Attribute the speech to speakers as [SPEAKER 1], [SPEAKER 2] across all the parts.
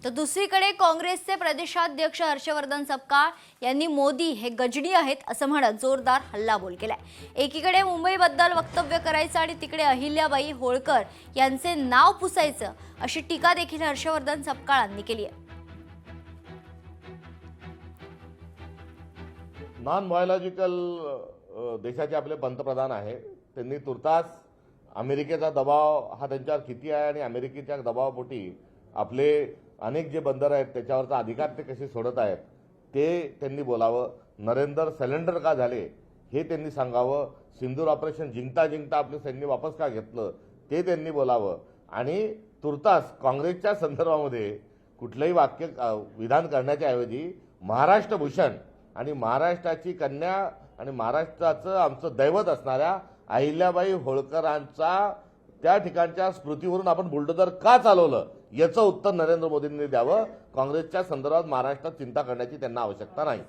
[SPEAKER 1] तर दुसरीकडे काँग्रेसचे प्रदेशाध्यक्ष हर्षवर्धन सपकाळ यांनी मोदी हे गजनी आहेत असं म्हणत जोरदार हल्लाबोल केलाय। एकीकडे मुंबईबद्दल वक्तव्य करायचं आणि तिकडे अहिल्याबाई होळकर यांचे नाव पुसायचं अशी टीका देखील हर्षवर्धन सपकाळांनी केली आहे।
[SPEAKER 2] नॉन बायोलॉजिकल देशाचे आपले पंतप्रधान आहे, त्यांनी तुर्तास अमेरिकेचा दबाव हा त्यांच्यावर किती आहे आणि अमेरिकेच्या दबावापोटी आपले अनेक जे बंदर आहेत त्याच्यावरचा अधिकार ते कसे सोडत आहेत ते त्यांनी बोलावं। नरेंद्र सरेंडर का झाले हे त्यांनी सांगावं। सिंदूर ऑपरेशन जिंकता जिंकता आपले सैन्य वापस का घेतलं ते त्यांनी बोलावं। आणि तुर्तास काँग्रेसच्या संदर्भामध्ये कुठलंही वाक्य विधान करण्याच्या ऐवजी महाराष्ट्र भूषण आणि महाराष्ट्राची कन्या आणि महाराष्ट्राचं आमचं दैवत असणाऱ्या अहिल्याबाई होळकरांचा त्या ठिकाणच्या स्मृतीवरून आपण बुलडोजर का चालवलं याचं उत्तर नरेंद्र मोदींनी द्यावं। काँग्रेसच्या संदर्भात महाराष्ट्रात चिंता करण्याची त्यांना आवश्यकता नाही।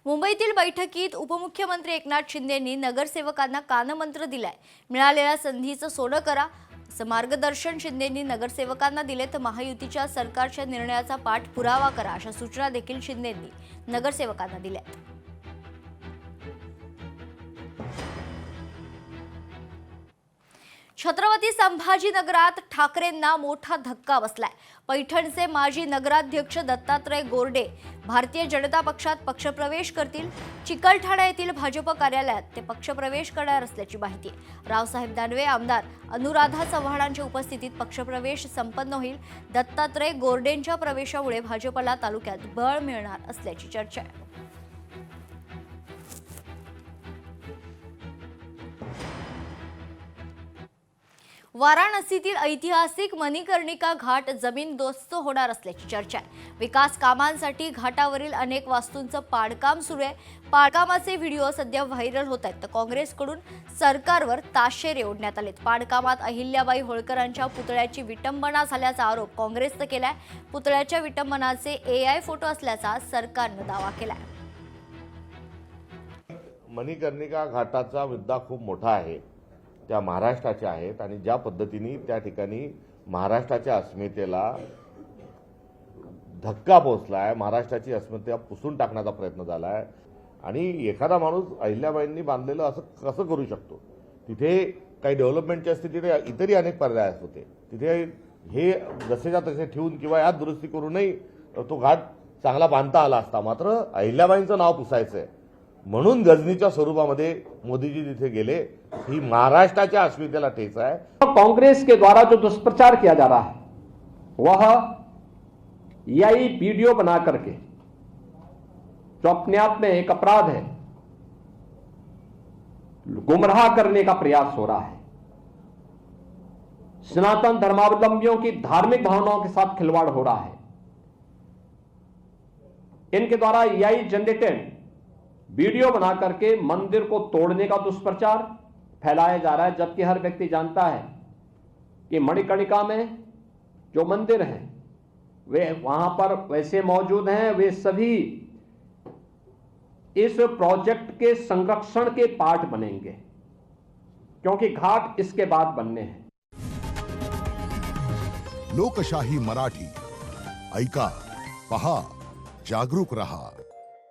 [SPEAKER 1] मुंबईतील बैठकीत उपमुख्यमंत्री एकनाथ शिंदेंनी नगरसेवकांना कानमंत्र दिलाय। मिळालेल्या संधीचं सोनं करा असं मार्गदर्शन शिंदेंनी नगरसेवकांना दिले, तर महायुतीच्या सरकारच्या निर्णयाचा पाठपुरावा करा अशा सूचना देखील शिंदेंनी नगरसेवकांना दिल्या। छत्रपती संभाजीनगरात ठाकरेंना मोठा धक्का बसलाय। पैठणचे माजी नगराध्यक्ष दत्तात्रय गोरडे भारतीय जनता पक्षात पक्षप्रवेश करतील। चिकलठाणा येथील भाजप कार्यालयात ते पक्षप्रवेश करणार असल्याची माहिती आहे। रावसाहेब दानवे आमदार अनुराधा चव्हाणांच्या उपस्थितीत पक्षप्रवेश संपन्न होईल। दत्तात्रय गोरडेंच्या प्रवेशामुळे भाजपला तालुक्यात बळ मिळणार असल्याची चर्चा आहे। वाराणसीतील ऐतिहासिक मणिकर्णिका घाट जमीनदोस्त होणार असल्याची चर्चा आहे। विकास कामांसाठी घाटावरील अनेक वास्तूंचं पाडकाम सुरू आहे। पाडकामाचे व्हिडिओ सध्या व्हायरल होत आहेत, तर काँग्रेसकडून सरकारवर ताशेरे ओढण्यात आलेत। पाडकामात अहिल्याबाई होळकरांच्या पुतळ्याची विटंबना झाल्याचा आरोप काँग्रेसनं केलाय। पुतळ्याच्या विटंबनाचे AI फोटो असल्याचा सरकारनं दावा केलाय।
[SPEAKER 2] मणिकर्णिका घाटाचा मुद्दा खूप मोठा आहे, त्या महाराष्ट्राच्या आहेत आणि ज्या पद्धतीने त्या ठिकाणी महाराष्ट्राच्या अस्मितेला धक्का पोहोचलाय, महाराष्ट्राची अस्मिता पुसून टाकण्याचा प्रयत्न झालाय आणि एखादा माणूस अहिल्याबाईंनी बांधलेलं असं कसं करू शकतो? तिथे काही डेव्हलपमेंटच्या स्थितीत इतरही अनेक पर्याय होते, तिथे हे जसेच्या तसे ठेवून किंवा यात दुरुस्ती करूनही तो घाट चांगला बांधता आला असता। मात्र अहिल्याबाईंचं नाव पुसायचंय म्हणून गजनीच्या स्वरूपामध्ये मोदीजी तिथे गेले, ही महाराष्ट्राच्या अस्मितेला ठेच आहे।
[SPEAKER 3] कांग्रेस के द्वारा जो दुष्प्रचार किया जा रहा है वह यही वीडियो बना करके जो अपने आप में एक अपराध है, गुमराह करने का प्रयास हो रहा है। सनातन धर्मावलंबियों की धार्मिक भावनाओं के साथ खिलवाड़ हो रहा है। इनके द्वारा यही जनरेटेड वीडियो बना करके मंदिर को तोड़ने का दुष्प्रचार फैलाया जा रहा है, जबकि हर व्यक्ति जानता है कि मणिकर्णिका में जो मंदिर हैं वे वहां पर वैसे मौजूद हैं, वे सभी इस प्रोजेक्ट के संरक्षण के पार्ट बनेंगे, क्योंकि घाट इसके बाद बनने हैं।
[SPEAKER 4] लोकशाही मराठी ऐका, पहा, जागरूक रहा।